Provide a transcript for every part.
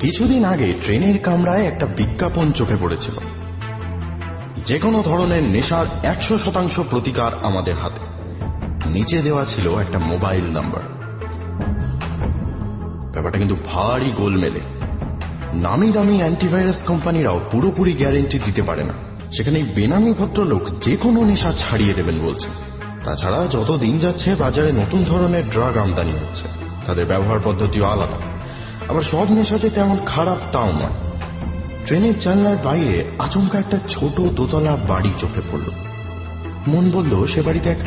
কিছুদিন আগে ট্রেনের কামরায় একটা বিজ্ঞাপন চোখে পড়েছিল, যে কোনো ধরনের নেশার 100% প্রতিকার আমাদের হাতে। নিচে দেওয়া ছিল একটা মোবাইল নাম্বার। ব্যাপারটা কিন্তু ভারী গোলমেলে। নামি দামি অ্যান্টিভাইরাস কোম্পানিরাও পুরোপুরি গ্যারেন্টি দিতে পারে না, সেখানে বেনামি ভদ্রলোক যে কোনো নেশা ছাড়িয়ে দেবেন বলছে। তাছাড়া যত দিন যাচ্ছে বাজারে নতুন ধরনের ড্রাগ আমদানি হচ্ছে, তাদের ব্যবহার পদ্ধতিও আলাদা। আবার সব নেশা যে তেমন খারাপ তাও নয়। ট্রেনের জানলার বাইরে আচমকা একটা ছোট দোতলা বাড়ি চোখে পড়ল। মন বলল সে বাড়িতে এক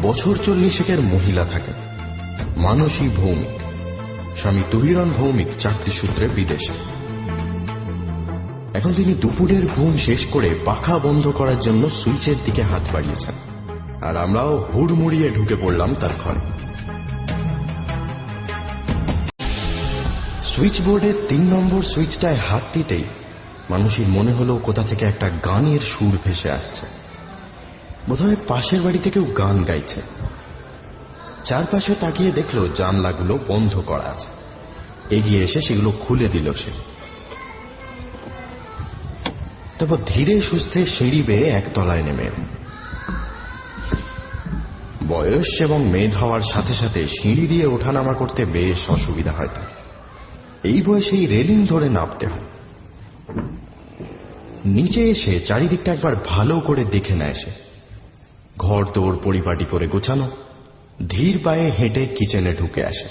বছর 40-এর মহিলা থাকে, মানসী ভৌমিক। স্বামী তুহিরন ভৌমিক চাকরি সূত্রে বিদেশে। এখন তিনি দুপুরের ঘুম শেষ করে পাখা বন্ধ করার জন্য সুইচের দিকে হাত বাড়িয়েছেন, আর আমরাও হুড়মুড়িয়ে ঢুকে পড়লাম তার ঘরে। সুইচ বোর্ডের 3 নম্বর সুইচটায় হাত দিতেই মানুষের মনে হলো কোথা থেকে একটা গানের সুর ভেসে আসছে। বোধহয় পাশের বাড়িতে কেউ গান গাইছে। চারপাশে তাকিয়ে দেখলো জানলাগুলো বন্ধ করা আছে। এগিয়ে এসে সেগুলো খুলে দিল সে। তারপর ধীরে সুস্থে সিঁড়ি বেয়ে একতলায় নেমে এল। বয়স এবং মেদ হওয়ার সাথে সাথে সিঁড়ি দিয়ে ওঠানামা করতে বেশ অসুবিধা হয় তার। এই বয়সেই রেলিং ধরে নামতে হয়। নিচে এসে চারিদিকটা একবার ভালো করে দেখে নেয় সে। ঘর দৌড় পরিপাটি করে গোছানো। ধীর পায়ে হেঁটে কিচেনে ঢুকে আসে।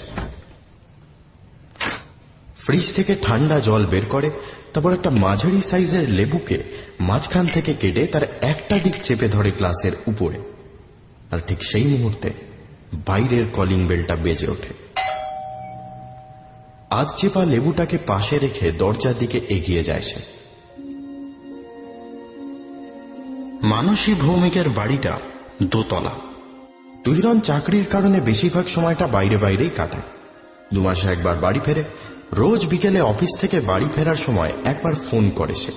ফ্রিজ থেকে ঠান্ডা জল বের করে, তারপর একটা মাঝারি সাইজের লেবুকে মাঝখান থেকে কেটে তার একটা দিক চেপে ধরে গ্লাসের উপরে। আর ঠিক সেই মুহূর্তে বাইরের কলিং বেলটা বেজে ওঠে। আধ চেপা লেবুটাকে পাশে রেখে দরজার দিকে এগিয়ে যায় সে। মানসী ভৌমিকের বাড়িটা দোতলা। তুহিরন চাকরির কারণে বেশিরভাগ সময়টা বাইরে বাইরেই কাটায়। 2 মাসে একবার বাড়ি ফেরে। রোজ বিকেলে অফিস থেকে বাড়ি ফেরার সময় একবার ফোন করে সে।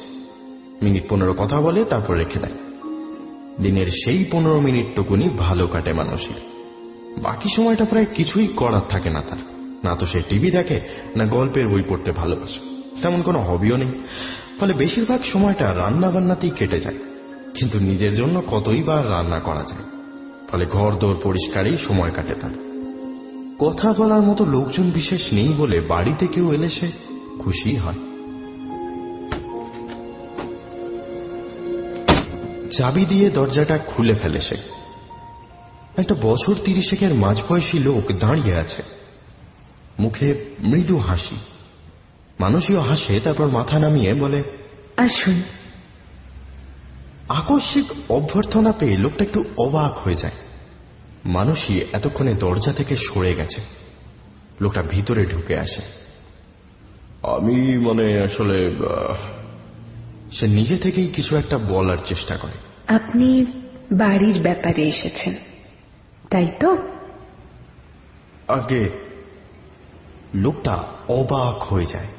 মিনিট 15 কথা বলে, তারপর রেখে দেয়। দিনের সেই 15 মিনিটটুকুনি ভালো কাটে মানুষের। বাকি সময়টা প্রায় কিছুই করার থাকে না তার। না তো সে টিভি দেখে, না গল্পের বই পড়তে ভালোবাসে। তেমন কোনো হবিও নেই। ফলে বেশিরভাগ সময়টা রান্না বান্নাতেই কেটে যায়। কিন্তু নিজের জন্য কতই বা রান্না করা যায়। ফলে ঘর দোর পরিষ্কারেই সময় কাটে তার। কথা বলার মতো লোকজন বিশেষ নেই বলে বাড়িতে কেউ এলে সে খুশি হয়। চাবি দিয়ে দরজাটা খুলে ফেলে সে। একটা বছর 30-এর মাঝবয়সী লোক দাঁড়িয়ে আছে, মুখে মৃদু হাসি। মানুষীয় হাসে, তারপর মাথা নামিয়ে বলে, আসুন। আকস্মিক অভ্যর্থনা পেয়ে লোকটা একটু অবাক হয়ে যায়। মানুষই এতক্ষণে দরজা থেকে সরে গেছে। লোকটা ভিতরে ঢুকে আসে। আমি আসলে সে নিজে থেকেই কিছু একটা বলার চেষ্টা করে। আপনি বাড়ির ব্যাপারে এসেছেন, তাই তো? আগে লোকটা অবাক হয়ে যায়।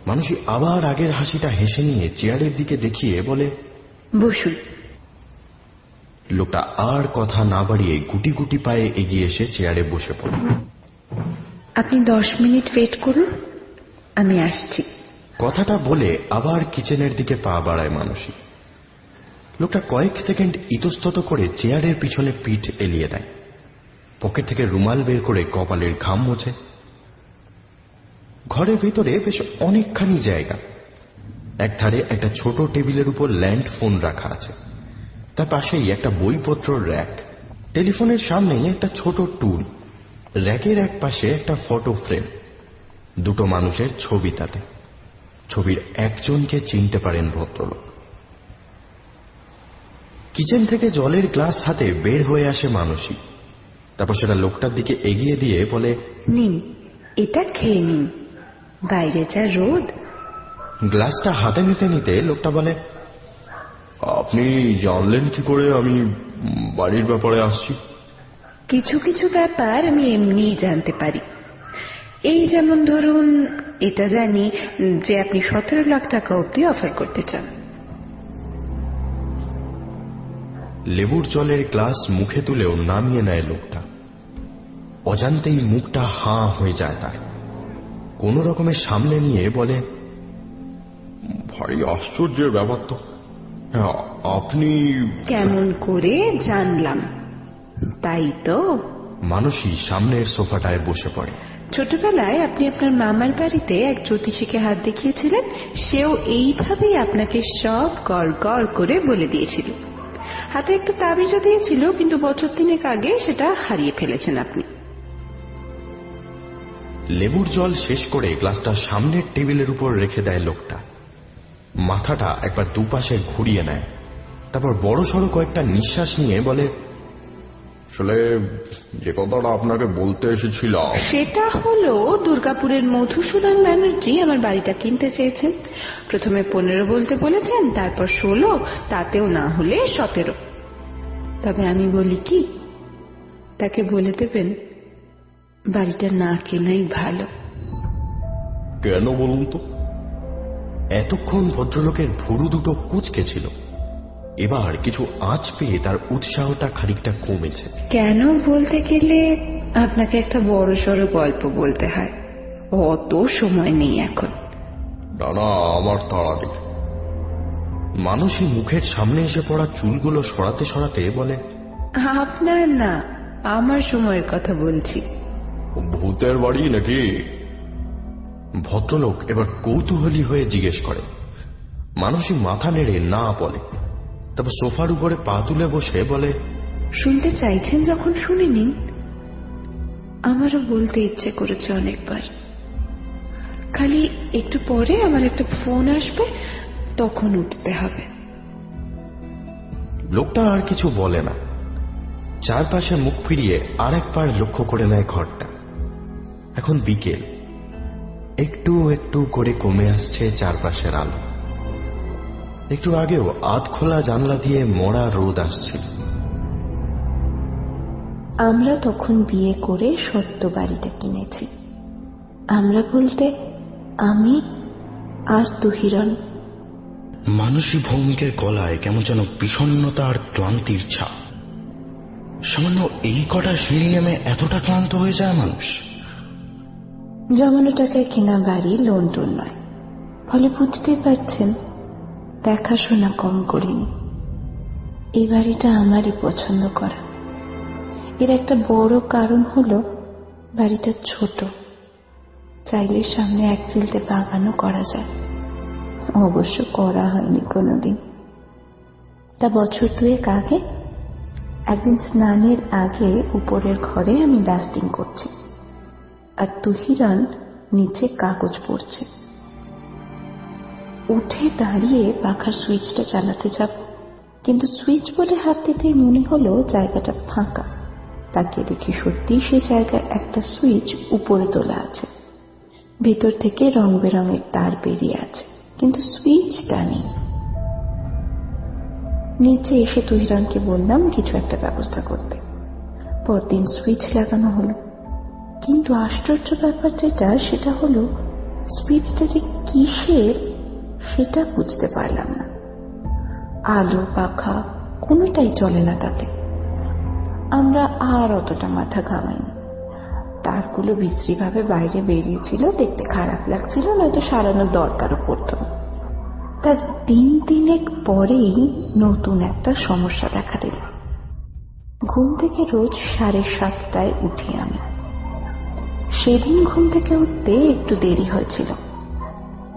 মানুষই আবার আগের হাসিটা হেসে নিয়ে চেয়ারের দিকে দেখিয়ে বলে, বসুন। লোকটা আর কথা না বাড়িয়ে গুটি গুটি পায়ে এগিয়ে এসে চেয়ারে বসে পড়ে। আপনি 10 মিনিট ওয়েট করুন, আমি আসছি। কথাটা বলে আবার কিচেনের দিকে পা বাড়ায় মানুষই। লোকটা কয়েক সেকেন্ড ইতস্তত করে চেয়ারের পিছনে পিঠ এলিয়ে দেয়। পকেট থেকে রুমাল বের করে কপালের ঘাম মোছে। ঘরের ভিতরে বেশ অনেকখানি জায়গা। একধারে একটা ছোট টেবিলের উপর ল্যান্ড ফোন রাখা আছে। তার পাশেই একটা বইপত্র র্যাক। টেলিফোনের সামনেই একটা ছোট টুল। র্যাকের এক পাশে একটা ফটো ফ্রেম। 2 মানুষের ছবি তাতে। ছবির একজনকে চিনতে পারেন ভদ্রলোক। কিচেন থেকে জলের গ্লাস হাতে বের হয়ে আসে মানুষই। তারপর সেটা লোকটার দিকে এগিয়ে দিয়ে বলে, নিন, এটা খেয়ে নিন, বাইরে যা রোদ। গ্লাসটা হাতে নিতে নিতে লোকটা বলে, আপনি জানলেন কি করে আমি বাড়ির ব্যাপারে আসছি? কিছু কিছু ব্যাপার আমি এমনিই জানতে পারি। এই যেমন ধরুন, এটা জানি যে আপনি 17 লাখ টাকা অবধি অফার করতে চান। লেবুর জলের গ্লাস মুখে তুলেও নামিয়ে নেয় লোকটা। অজান্তেই মুখটা হাঁ হয়ে যায় তার। কোন রকমের সামনে নিয়ে বলে, ভারী আশ্চর্যের ব্যাপার তো। আপনি কেমন করে জানলাম, তাই তো? মানসী সামনের সোফাটায় বসে পড়ে। ছোটবেলায় আপনি আপনার মামার বাড়িতে এক জ্যোতিষীকে হাত দেখিয়েছিলেন, সেও এইভাবেই আপনাকে সব গড় গড় করে বলে দিয়েছিল। হাতে একটা তাবিজও দিয়েছিল, কিন্তু বছর 3 আগে সেটা হারিয়ে ফেলেছেন আপনি। লেবুর জল শেষ করে গ্লাসটা সামনের টেবিলের উপর রেখে দেয় লোকটা। মাথাটা একবার দুপাশে ঘুরিয়ে নেয়, তারপর বড় সড়ো কয়েকটা নিঃশ্বাস নিয়ে বলে, আসলে যে কথাটা আপনাকে বলতে এসেছিলাম সেটা হলো, দুর্গাপুরের মধুসূদন ব্যানার্জি আমার বাড়িটা কিনতে চেয়েছেন। প্রথমে 15 বলতে বলেছেন, তারপর 16, তাতেও না হলে 17। তবে আমি বলি কি, তাকে বলে দেবেন বাড়িটা না কেনাই ভালো। কেন বলুন তো? এতক্ষণ ভদ্রলোকের ভুরু দুটো কুঁচকে ছিল, এবার কিছু আঁচ পেয়ে তার উৎসাহটা খানিকটা কমেছে। কেন বলতে গেলে আপনাকে একটা বড় সড়ো গল্প বলতে হয়, অত সময় নেই এখন। না, আমার তাড়া নেই। মানসী মুখের সামনে এসে পড়া চুলগুলো সরাতে সরাতে বলে, আপনার না, আমার সময়ের কথা বলছি। ভূতের বাড়ি নাকি? ভদ্রলোক এবার কৌতূহলী হয়ে জিজ্ঞেস করে। মানসী মাথা নেড়ে না বলে, তারপর সোফার উপরে পা তুলে বসে বলে, শুনতে চাইছেন যখন শুনে নিন। আমারও বলতে ইচ্ছে করেছে অনেকবার, খালি একটু পরে আমার একটা ফোন আসবে, তখন উঠতে হবে। লোকটা আর কিছু বলে না, চারপাশে মুখ ফিরিয়ে আর একবার লক্ষ্য করে নেয় ঘরটা। এখন বিকেল, একটু একটু করে কমে আসছে চারপাশের আলো। একটু আগেও আধ খোলা জানলা দিয়ে মরা রোদ আসছিল। আমরা তখন বিয়ে করে সত্য বাড়িটা কিনেছি। আমরা বলতে আমি আর তুহিরন। মানসী ভৌমিকের গলায় কেমন যেন বিষণ্ণতা আর ক্লান্তির ছাপ। সামান্য এই কটা সিঁড়ি নেমে এতটা ক্লান্ত হয়ে যায় মানুষ? জমানো টাকায় কেনা বাড়ি, লোন টোন নয়, ফলে বুঝতেই পারছেন দেখাশোনা কম করিনি। এই বাড়িটা আমারই পছন্দ করা। এর একটা বড় কারণ হলো বাড়িটা ছোট, চাইলে সামনে এক চিলতে বাগানও করা যায়। অবশ্য করা হয়নি কোনোদিন। তা বছর 2 আগে একদিন স্নানের আগে উপরের ঘরে আমি ডাস্টিং করছি, আর তুহিরান নিচে কাগজ পড়ছে। উঠে দাঁড়িয়ে পাখার সুইচটা চালাতে যাব, কিন্তু সুইচ বলে হাত দিতেই মনে হলো জায়গাটা ফাঁকা। তাকিয়ে দেখি সত্যি সে জায়গায় একটা সুইচ উপরে তোলা আছে, ভেতর থেকে রং বেরঙের তার বেরিয়ে আছে, কিন্তু সুইচটা নেই। নিচে এসে তুহিরানকে বললাম কিছু একটা ব্যবস্থা করতে। পরদিন সুইচ লাগানো হলো, কিন্তু আশ্চর্য ব্যাপার যেটা, সেটা হলো সুইচটা যে কিসের সেটা বুঝতে পারলাম না। আলো পাখা কোনোটাই চলে না তাতে। আমরা আর অতটা মাথা ঘামাইনি। তারগুলো বিশ্রীভাবে বাইরে বেরিয়েছিল, দেখতে খারাপ লাগছিল, নয়তো সারানোর দরকারও পড়তো না। তার 3 পরেই নতুন একটা সমস্যা দেখা দিল। ঘুম থেকে রোজ 7:30টায় উঠি আমি। সেদিন ঘুম থেকে উঠতে একটু দেরি হয়েছিল।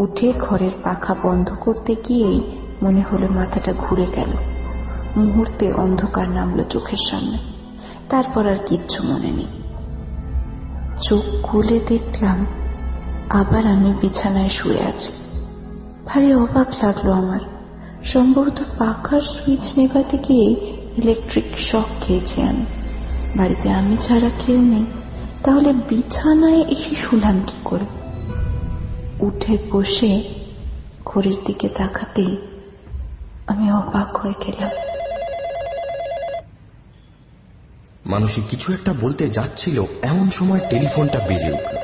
উঠে ঘরের পাখা বন্ধ করতে গিয়েই মনে হলো মাথাটা ঘুরে গেল। মুহূর্তে অন্ধকার নামলো চোখের সামনে, তারপর আর কিচ্ছু মনে নেই। চোখ খুলে দেখলাম আবার আমি বিছানায় শুয়ে আছি। ভারী অবাক লাগলো আমার। সম্ভবত পাখার সুইচ নেভাতে গিয়ে ইলেকট্রিক শক খেয়েছি আমি। বাড়িতে আমি ছাড়া কেউ নেই, তাহলে বিছানায় এসে শুলাম কি করে? উঠে বসে ঘড়ির দিকে তাকাতেই আমি অবাক হয়ে গেলাম। মানসী কিছু একটা বলতে যাচ্ছিল, এমন সময় টেলিফোনটা বেজে উঠল।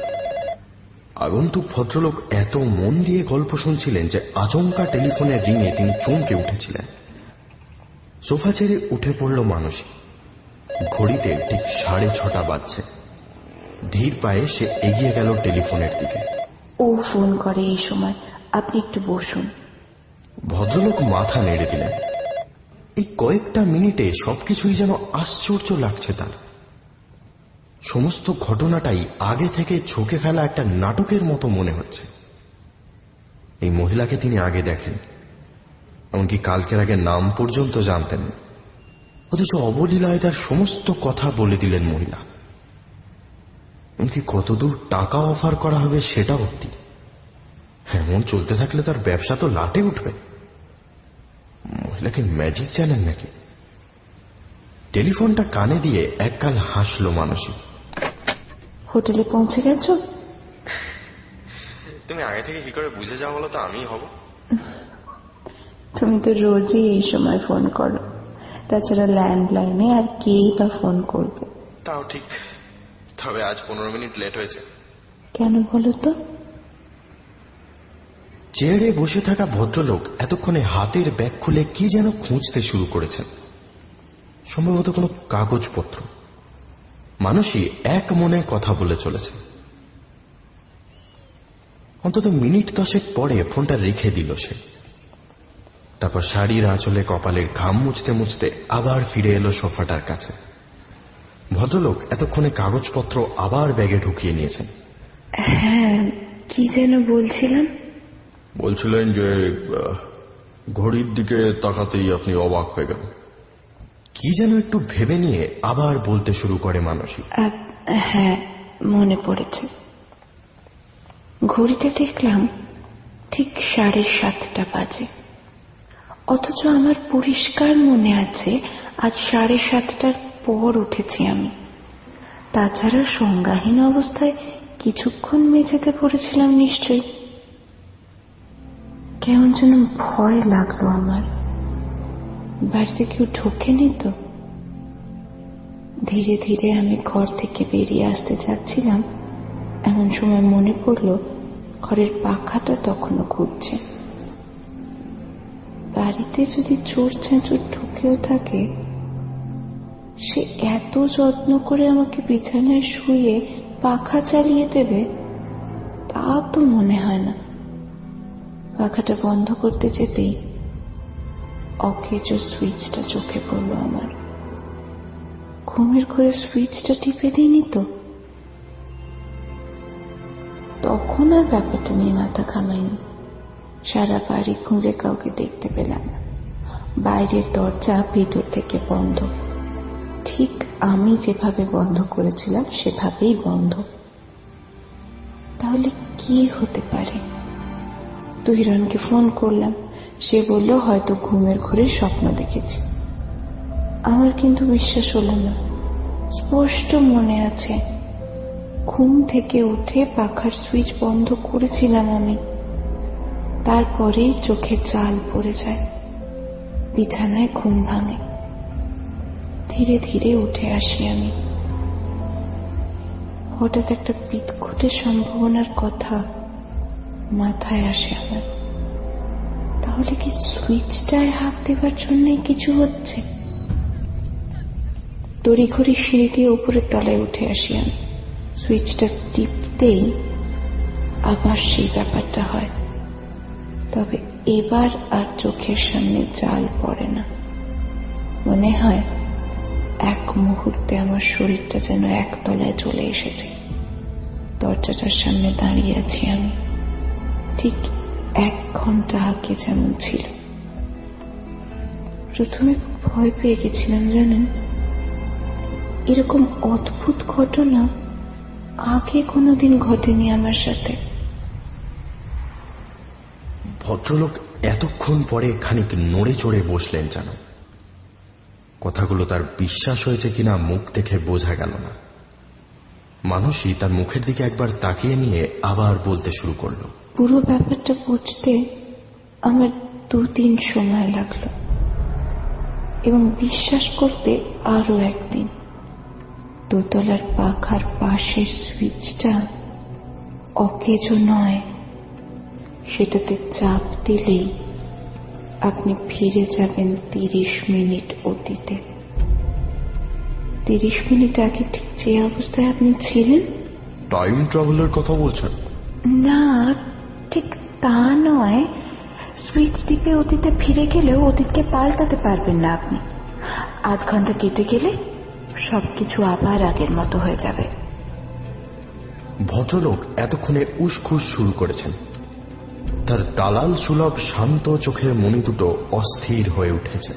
আগন্তুক ভদ্রলোক এত মন দিয়ে গল্প শুনছিলেন যে আচমকা টেলিফোনের রিংয়ে তিনি চমকে উঠেছিলেন। সোফা ছেড়ে উঠে পড়ল মানসী। ঘড়িতে ঠিক 6:30 বাজছে। ধীর পায়ে সে এগিয়ে গেল টেলিফোনের দিকে। ও ফোন করে এই সময়, আপনি একটু বসুন। ভদ্রলোক মাথা নেড়ে দিলেন। এই কয়েকটা মিনিটে সবকিছুই যেন আশ্চর্য লাগছে তার। সমস্ত ঘটনাটাই আগে থেকে ছকে ফেলা একটা নাটকের মতো মনে হচ্ছে। এই মহিলাকে তিনি আগে দেখেন, এমনকি কালকের আগে নাম পর্যন্ত জানতেন, অথচ অবলীলায় তার সমস্ত কথা বলে দিলেন মহিলা। এমনকি কতদূর টাকা অফার করা হবে সেটা অব্দি। এমন চলতে থাকলে তার ব্যবসা তো লাটে উঠবে। মহিলাকে ম্যাজিক জানেন নাকি? টেলিফোনটা কানে দিয়ে এককাল হাসল মানসী। হোটেলে পৌঁছে গেছো? তুমি আগে থেকে কি করে বুঝে যাও বলো তো আমি হব? তুমি তো রোজই এই সময় ফোন করো, তাছাড়া ল্যান্ডলাইনে আর কেই বা ফোন করবে? তাও ঠিক, তবে আজ 15 মিনিট লেট হয়েছে। কেন বলো তো? চেয়ারে বসে থাকা ভদ্রলোক এতক্ষণে হাতের ব্যাগ খুলে কি যেন খুঁজতে শুরু করেছেন, সম্ভবত কোনো কাগজপত্র। মানুষই এক মনে কথা বলে চলেছে। অন্তত মিনিট 10 পরে ফোনটা রেখে দিল সে। তারপর শাড়ির আঁচলে কপালের ঘাম মুছতে মুছতে আবার ফিরে এলো সোফাটার কাছে। ভদ্রলোক এতক্ষণে কাগজপত্র আবার ব্যাগে ঢুকিয়ে নিয়েছেন। হ্যাঁ, কি যেন বলছিলাম? বলছিলেন যে ঘড়ির দিকে তাকাতেই আপনি অবাক হয়ে গেলেন। কি যেন একটু ভেবে নিয়ে আবার বলতে শুরু করে মানসী। হ্যাঁ, মনে পড়েছে। ঘড়িতে দেখলাম ঠিক 7:30 বাজে, অথচ আমার পরিষ্কার মনে আছে আজ 7:30টার পর উঠেছি আমি। তাছাড়া সংজ্ঞাহীন অবস্থায় কিছুক্ষণ মেঝেতে পড়েছিলাম নিশ্চয়ই। কেমন যেন ভয় লাগলো আমার। বাড়িতে কেউ ঢোকেনি তো? ধীরে ধীরে আমি ঘর থেকে বেরিয়ে আসতে যাচ্ছিলাম, এমন সময় মনে পড়লো ঘরের পাখাটা তখনও ঘুরছে। বাড়িতে যদি চোর ছেঁচুর ঢুকেও থাকে, সে এত যত্ন করে আমাকে বিছানায় শুয়ে পাখা চালিয়ে দেবে তা তো মনে হয় না। পাখাটা বন্ধ করতে যেতেই অকেজো সুইচটা চোখে পড়লো আমার। ঘুমের ঘরে সুইচটা টিপে দিইনি তো? তখন আর ব্যাপারটা নিয়ে মাথা ঘামাইনি। সারা বাড়ি খুঁজে কাউকে দেখতে পেলাম না। বাইরের দরজা ভেতর থেকে বন্ধ, ঠিক আমি যেভাবে বন্ধ করেছিলাম সেভাবেই বন্ধ। তাহলে কি হতে পারে? তুহিরনকে ফোন করলাম, সে বলল হয়তো ঘুমের ঘরে স্বপ্ন দেখেছি। আমার কিন্তু বিশ্বাস হলো না। স্পষ্ট মনে আছে ঘুম থেকে উঠে পাখার সুইচ বন্ধ করেছিলাম আমি। তারপরেই চোখে জাল পড়ে যায়, বিছানায় ঘুম ভাঙে। ধীরে ধীরে উঠে আসি আমি। হঠাৎ একটা বিদঘুটে সম্ভাবনার কথা মাথায় আসে আমার। তাহলে কি সুইচটায় হাত দেবার জন্যই কিছু হচ্ছে? তড়িঘড়ি সিঁড়ি দিয়ে উপরের তলায় উঠে আসি আমি। সুইচটা টিপতেই আবার সেই ব্যাপারটা হয়, তবে এবার আর চোখের সামনে জাল পড়ে না। মনে হয় এক মুহূর্তে আমার শরীরটা যেন একতলায় চলে এসেছে। দরজাটার সামনে দাঁড়িয়ে আছি আমি, ঠিক 1 ঘন্টা আগে যেমন ছিল। প্রথমে খুব ভয় পেয়ে গেছিলাম জানেন। এরকম অদ্ভুত ঘটনা আগে কোনোদিন ঘটেনি আমার সাথে। ভদ্রলোক এতক্ষণ পরে খানিক নড়ে চড়ে বসলেন যেন। কথাগুলো তার বিশ্বাস হয়েছে কিনা মুখ দেখে বোঝা গেল না। মানসী তার মুখের দিকে একবার তাকিয়ে নিয়ে আবার বলতে শুরু করলো। পুরো ব্যাপারটা বুঝতে আমার 2-3 সময় লাগলো, এবং বিশ্বাস করতে আরো 1 দিন। দোতলার পাখার পাশের সুইচটা অকেজো নয়, সেটাতে চাপ দিলেই আপনি ফিরে যাবেন 30 মিনিট অতীতে। 30 মিনিট আগে ঠিক যে অবস্থায় আপনি ছিলেন। টাইম ট্রাভেলের কথা বলছেন? না, ঠিক তা নয়। সুইচ টিপে অতীতে ফিরে গেলেও অতীতকে পাল্টাতে পারবেন না আপনি। আধ ঘন্টা কেটে গেলে সবকিছু আবার আগের মতো হয়ে যাবে। ভদ্রলোক এতক্ষণে উসখুস শুরু করেছেন। তার দালাল সুলভ শান্ত চোখের মনি দুটো অস্থির হয়ে উঠেছে।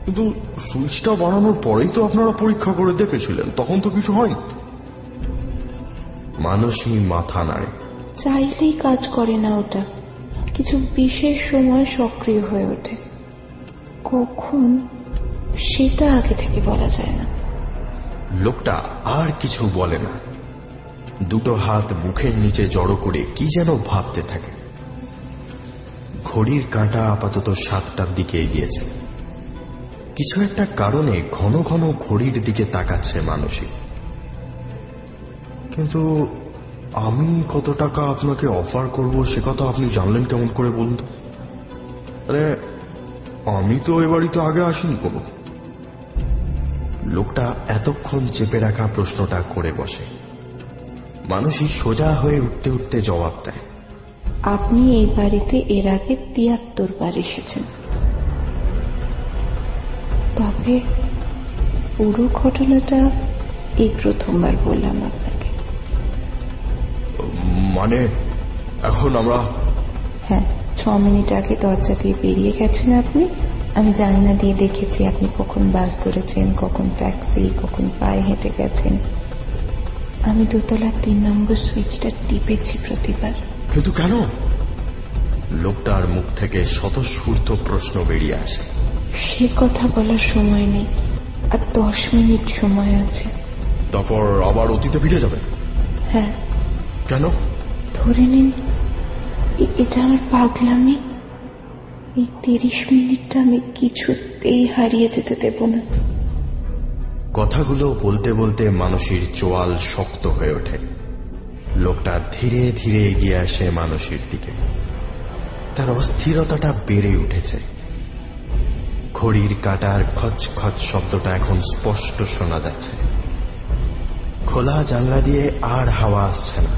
কিন্তু সুইচটা বানানোর পরেই তো আপনারা পরীক্ষা করে দেখেছিলেন, তখন তো কিছু হয়নি। মানসী মাথা নাড়ে। চাইলেই কাজ করে না ওটা, কিছু বিশেষ সময় সক্রিয় হয়ে ওঠে। কখন সেটা আগে থেকে বলা যায় না। লোকটা আর কিছু বলে না, দুটো হাত মুখের নিচে জড়ো করে কি যেন ভাবতে থাকে। ঘড়ির কাঁটা আপাতত 7টার দিকে এগিয়েছে। কিছু একটা কারণে ঘন ঘন ঘড়ির দিকে তাকাচ্ছে মানসী। কিন্তু আমি কত টাকা আপনাকে অফার করব সে কথা আপনি জানলেন কেমন করে বলুন তো? আরে আমি তো এ বাড়িতে আগে আসিনি কোনো। লোকটা এতক্ষণ চেপে রাখা প্রশ্নটা করে বসে। মানসী সোজা হয়ে উঠতে উঠতে জবাব দেয়, আপনি এই বাড়িতে এর আগে 73 বার এসেছেন। তবে পুরো ঘটনাটা এই প্রথমবার বললাম আপনাকে। মানে এখন আমরা? হ্যাঁ, 6 মিনিট আগে দরজা দিয়ে বেরিয়ে গেছেন আপনি। আমি জানলা দিয়ে দেখেছি আপনি কখন বাস ধরেছেন, কখন ট্যাক্সি, কখন পায়ে হেঁটে গেছেন। আমি দোতলার 3 নম্বর সুইচটা টিপেছি প্রতিবার। কিন্তু কেন? লোকটার মুখ থেকে স্বতঃস্ফূর্ত প্রশ্ন বেরিয়ে আসে। সে কথা বলার সময় নেই, আর 10 মিনিট সময় আছে। তারপর আবার অতীতে ফিরে যাবে? হ্যাঁ। কেন? ধরে নিন এটা আমার পাগলামি। এই 30 মিনিটটা আমি কিছুতেই হারিয়ে যেতে দেব না। কথাগুলো বলতে বলতে মানসীর চোয়াল শক্ত হয়ে ওঠে। লোকটা ধীরে ধীরে এগিয়ে আসে মানসীর দিকে। তার অস্থিরতাটা বেড়ে উঠেছে। ঘড়ির কাঁটার খচ খচ শব্দটা এখন স্পষ্ট শোনা যাচ্ছে। খোলা জানলা দিয়ে আর হাওয়া আসছে না।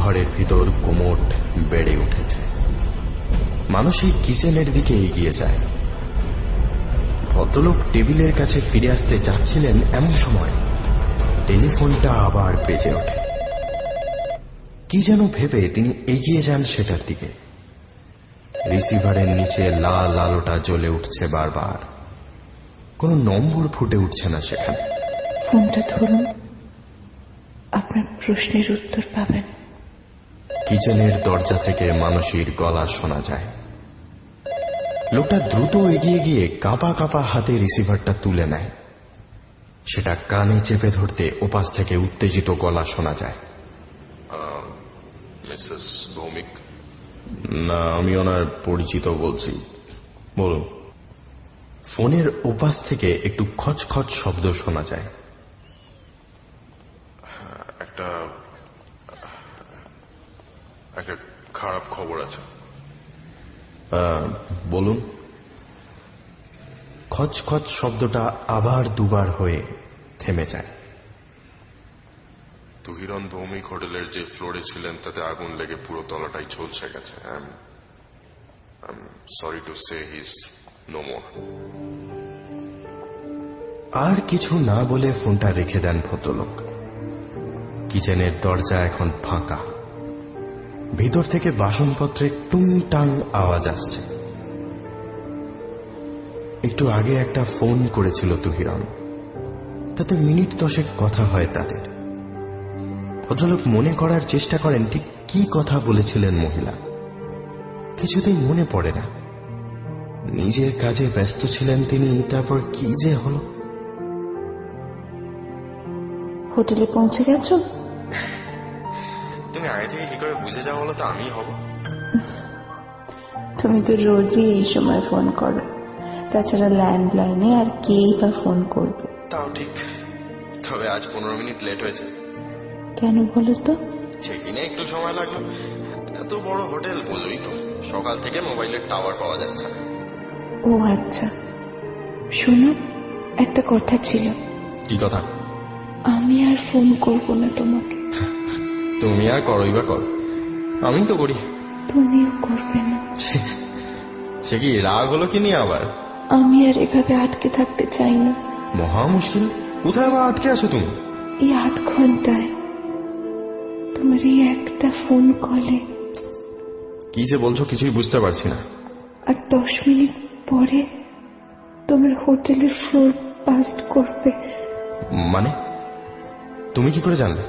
ঘরের ভিতর গুমোট বেড়ে উঠেছে। মানসী কিচেনের দিকে এগিয়ে যায়। ভদ্রলোক টেবিলের কাছে ফিরে আসতে যাচ্ছিলেন, এমন সময় টেলিফোনটা আবার বেজে ওঠে। কি যেন ভেবে তিনি এগিয়ে যান সেটার দিকে। রিসিভারের নিচে লাল আলোটা জ্বলে উঠছে বারবার। কোনো নম্বর ফুটে উঠছে না সেখানে। ফোনটা ধরুন, আপনার প্রশ্নের উত্তর পাবেন। কিচেনের দরজা থেকে মানসীর গলা শোনা যায়। লোকটা দ্রুত এগিয়ে গিয়ে কাঁপা কাঁপা হাতে রিসিভারটা তুলে নেয়। সেটা কানে চেপে ধরতে ওপাশ থেকে উত্তেজিত গলা শোনা যায়। মিসেস ভৌমিক? না, আমি ওনার পরিচিত বলছি, বলুন। ফোনের ওপাশ থেকে একটু খচখচ শব্দ শোনা যায়। একটা খারাপ খবর আছে। বলুন। খচখচ শব্দটা আবার দুবার হয়ে থেমে যায়। তুহিরন ভৌমিক হোটেলের যে ফ্লোরে ছিলেন তাতে আগুন লেগে পুরো তলাটাই ঝলসে গেছে। Sorry to say he is no more. আর কিছু না বলে ফোনটা রেখে দেন ভদ্রলোক। কিচেনের দরজা এখন ফাঁকা। ভিতর থেকে বাসনপত্রের টুংটাং আওয়াজ আসছে। একটু আগে একটা ফোন করেছিল তুহিরন, তাতে মিনিট 10 কথা হয় তাদের। ভদ্রলোক মনে করার চেষ্টা করেন ঠিক কি কথা বলেছিলেন মহিলা। কিছুতেই মনে পড়ে না। নিজের কাজে ব্যস্ত ছিলেন তিনি, তারপর কি যে হলো। হোটেলে পৌঁছে গেছো? তুমি আগে থেকে কি করে বুঝে যাও বলো তো? আমি হব? তুমি তো রোজই এই সময় ফোন করো, তাছাড়া ল্যান্ডলাইনে আর কেই বা ফোন করবে? তাও ঠিক, তবে আজ 15 মিনিট লেট হয়েছে। কেন বলো তো? চেক ইনে একটু সময় লাগলো। এত বড় হোটেল বোঝোই তো, সকাল থেকে মোবাইলের টাওয়ার পাওয়া যাচ্ছে না। ও আচ্ছা, শোনো, একটা কথা ছিল। কি কথা? আমি আর ফোন করব না তোমাকে। তুমি আর করোই বা করো, আমি তো করি। তুমিও করবে না। সে কি রাগ হলো কি নিয়ে আবার? আমি আর এভাবে আটকে থাকতে চাই না। মহা মুশকিল। কোথায় বা আটকে আছো তুমি? এই 8 ঘন্টায় তোমার এই একটা ফোন কলে। কি যে বলছো কিছুই বুঝতে পারছি না। আর 10 মিনিট পরে তোমার হোটেলের ফ্লোর পাস্ট করবে। মানে তুমি কি করে জানলে?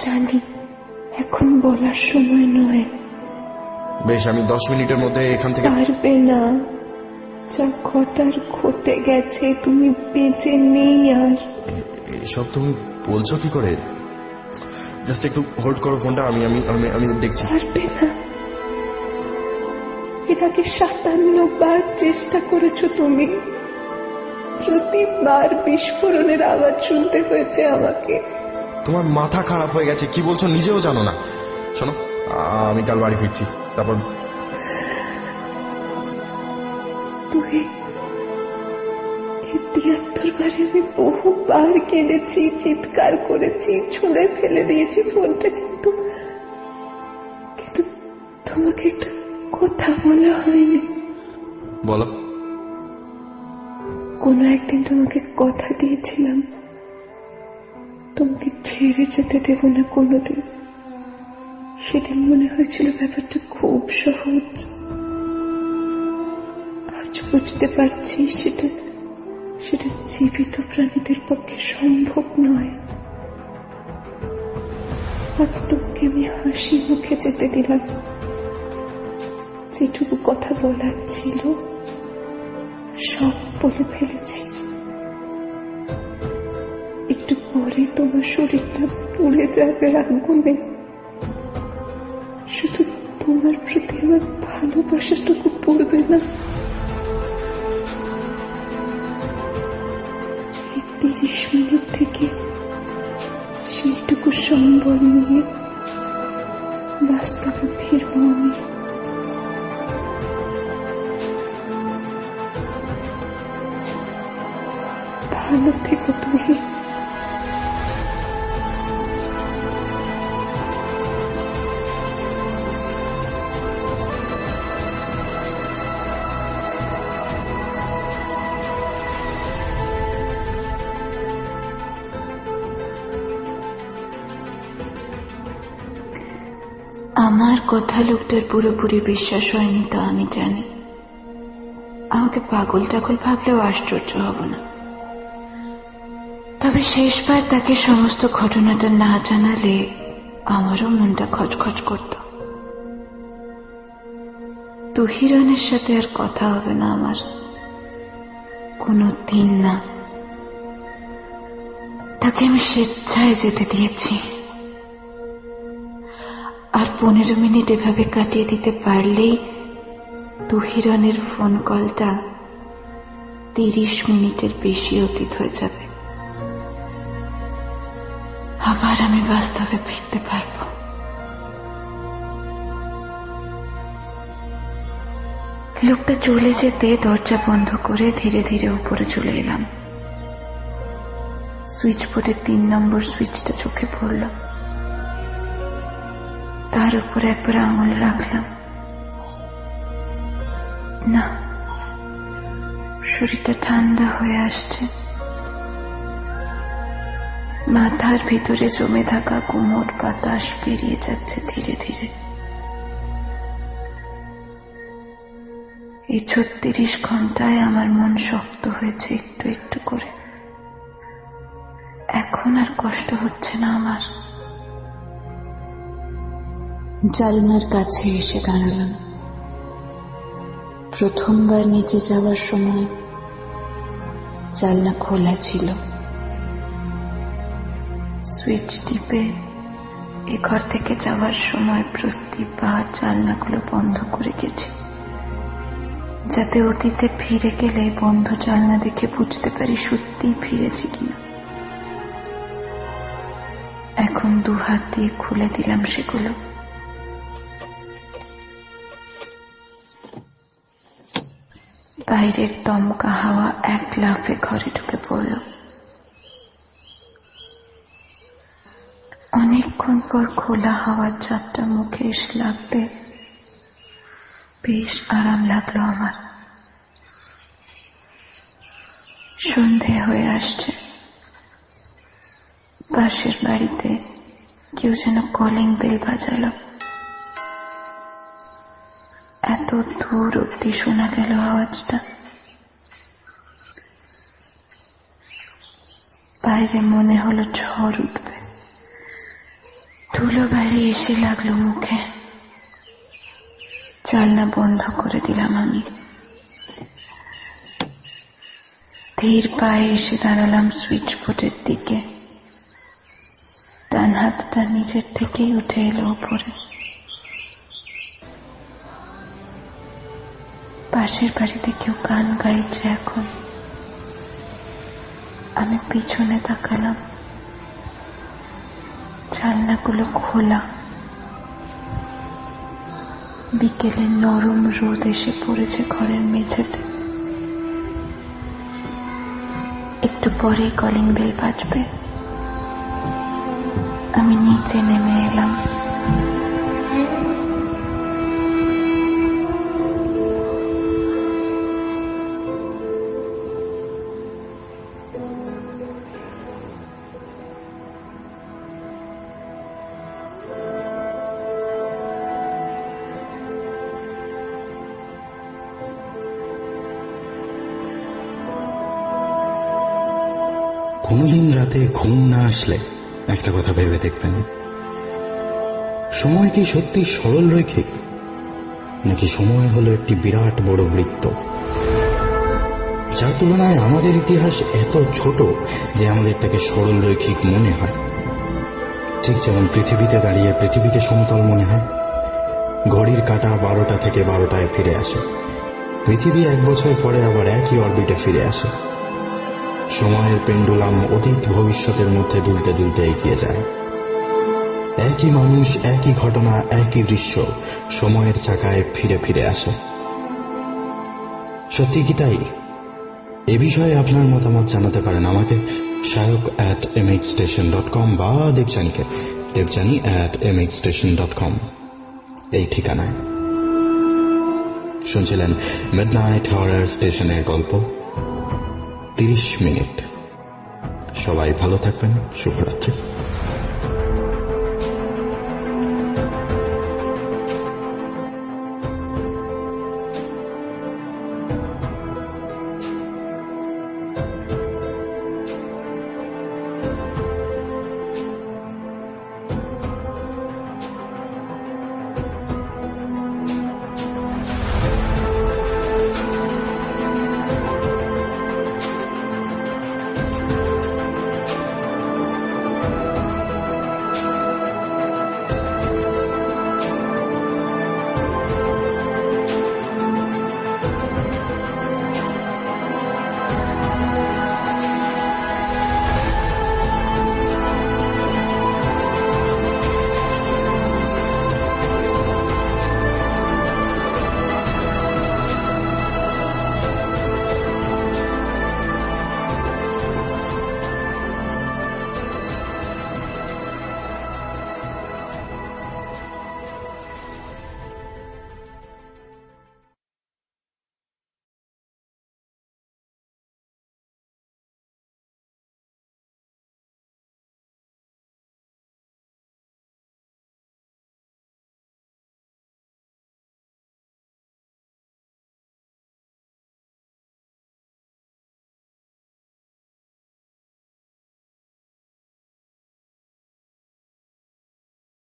জানি, এখন বলার সময় নয়। বেশ, আমি 10 মিনিটের মধ্যে এখান থেকে। পারবে না, যা ঘটার ঘটে গেছে, তুমি বেঁচে নেই আর। এসব তুমি বলছো কি করে? জাস্ট একটু হোল্ড করো ফোনটা, আমি আমি আমি আমি দেখছি। পারবে না। এর আগে 57 বার চেষ্টা করেছো তুমি, প্রতিবার বিস্ফোরণের আওয়াজ শুনতে হয়েছে আমাকে। তোমার মাথা খারাপ হয়ে গেছে, কি বলছো নিজেও জানো না। শোনো, আমি কাল বাড়ি ফিরছি, তারপর। তুই 73 বারে আমি বহুবার কেঁদেছি, চিৎকার করেছি, ছুঁড়ে ফেলে দিয়েছি ফোনটা, কিন্তু কিন্তু তোমাকে একটা কথা বলা হয়নি। বলো। কোনো একদিন তোমাকে কথা দিয়েছিলাম তোমাকে ছেড়ে যেতে দেব না কোনোদিন। সেদিন মনে হয়েছিল ব্যাপারটা খুব সহজ। আজ বুঝতে পারছি সেটা জীবিত প্রাণীদের পক্ষে সম্ভব নয়। আজ তোকে আমি হাসি মুখে যেতে দিলাম। যেটুকু কথা বলার ছিল সব বলে ফেলেছি। একটু পরে তোমার শরীরটা পুড়ে যাবে আগুনে। শুধু তোমার প্রতি আমার ভালোবাসাটুকু পড়বে না। 30 মিনিট থেকে সেইটুকু সম্বল নিয়ে বাস্তবে ফিরব আমি। ভালো থেকো তুমি। আমার কথা লোকটার পুরোপুরি বিশ্বাস হয়নি তা আমি জানি। আমাকে পাগল টাগল ভাবলেও আশ্চর্য হব না। তবে শেষবার তাকে সমস্ত ঘটনাটা না জানালে আমারও মনটা খচখচ করত। তুহিরানের সাথে আর কথা হবে না আমার, কোনো দিন না। তাকে আমি স্বেচ্ছায় যেতে দিয়েছি। আর 15 মিনিট এভাবে কাটিয়ে দিতে পারলেই তুহিরানের ফোন কলটা 30 মিনিটের বেশি অতীত হয়ে যাবে। আবার আমি বাস্তবে ফিরতে পারব। লোকটা চলে যেতে দরজা বন্ধ করে ধীরে ধীরে উপরে চলে এলাম। সুইচ বোর্ডের 3 নম্বর সুইচটা চোখে পড়ল। তার উপরে একবার আঙুল রাখলাম। না, শরীরটা ঠান্ডা হয়ে আসছে। মাথার ভিতরে জমে থাকা কোমর বাতাস বেরিয়ে যাচ্ছে ধীরে ধীরে। এই 36 ঘন্টায় আমার মন শক্ত হয়েছে একটু একটু করে। এখন আর কষ্ট হচ্ছে না আমার। জানলার কাছে এসে দাঁড়ালাম। প্রথমবার নিচে যাওয়ার সময় জানলা খোলা ছিল। সুইচ টিপে এ ঘর থেকে যাওয়ার সময় প্রতিবার জানলাগুলো বন্ধ করে গেছি, যাতে অতীতে ফিরে গেলে বন্ধ জানলা দেখে বুঝতে পারি সত্যিই ফিরেছি কিনা। এখন 2 হাত দিয়ে খুলে দিলাম সেগুলো। বাইরের দমকা হাওয়া এক লাফে ঘরে ঢুকে পড়ল। অনেক অনেকক্ষণ পর খোলা হাওয়ার ঝাপটা মুখে এসে লাগতে বেশ আরাম লাগলো আমার। সন্ধে হয়ে আসছে। পাশের বাড়িতে কেউ যেন কলিং বেল বাজালো। এত দূর অব্দি শোনা গেল আওয়াজটা। বাইরে মনে হলো ঝড় উঠবে। ধুলো বাইরে এসে লাগলো মুখে। জানলা বন্ধ করে দিলাম আমি। ধীর পায়ে এসে দাঁড়ালাম সুইচ বোর্ডের দিকে। ডান হাতটা নিজের থেকেই উঠে এলো উপরে। পাশের বাড়িতে কেউ গান গাইছে এখন। আমি পিছনে তাকালাম। জানলাগুলো খোলা। বিকেলে নরম রোদ এসে পড়েছে ঘরের মেঝেতে। একটু পরেই কলিং বেল বাজবে। আমি নিচে নেমে এলাম। কোনোদিন রাতে ঘুম না আসলে একটা কথা ভেবে দেখবেন, সময় কি সত্যি সরল রৈখিক, নাকি সময় হলো একটি বিরাট বড় বৃত্ত, যার তুলনায় আমাদের ইতিহাস এত ছোট যে আমাদের তাকে সরল রৈখিক মনে হয়। ঠিক যেমন পৃথিবীতে দাঁড়িয়ে পৃথিবীকে সমতল মনে হয়। ঘড়ির কাঁটা 12টা থেকে 12টায় ফিরে আসে। পৃথিবী 1 বছর পরে আবার একই অরবিটে ফিরে আসে। সময়ের পেন্ডুলাম অতীত ভবিষ্যতের মধ্যে দুলতে দুলতে এগিয়ে যায়। একই মানুষ, একই ঘটনা, একই দৃশ্য সময়ের চাকায় ফিরে ফিরে আসে। সত্যি কি তাই? এ বিষয়ে আপনার মতামত জানাতে পারেন আমাকে shayok@mhstation.com বা দেবযানী@mhstation.com এই ঠিকানায়। শুনছিলেন মিডনাইট হরর স্টেশনের গল্প 30 মিনিট। সবাই ভালো থাকবেন। শুভরাত্রি।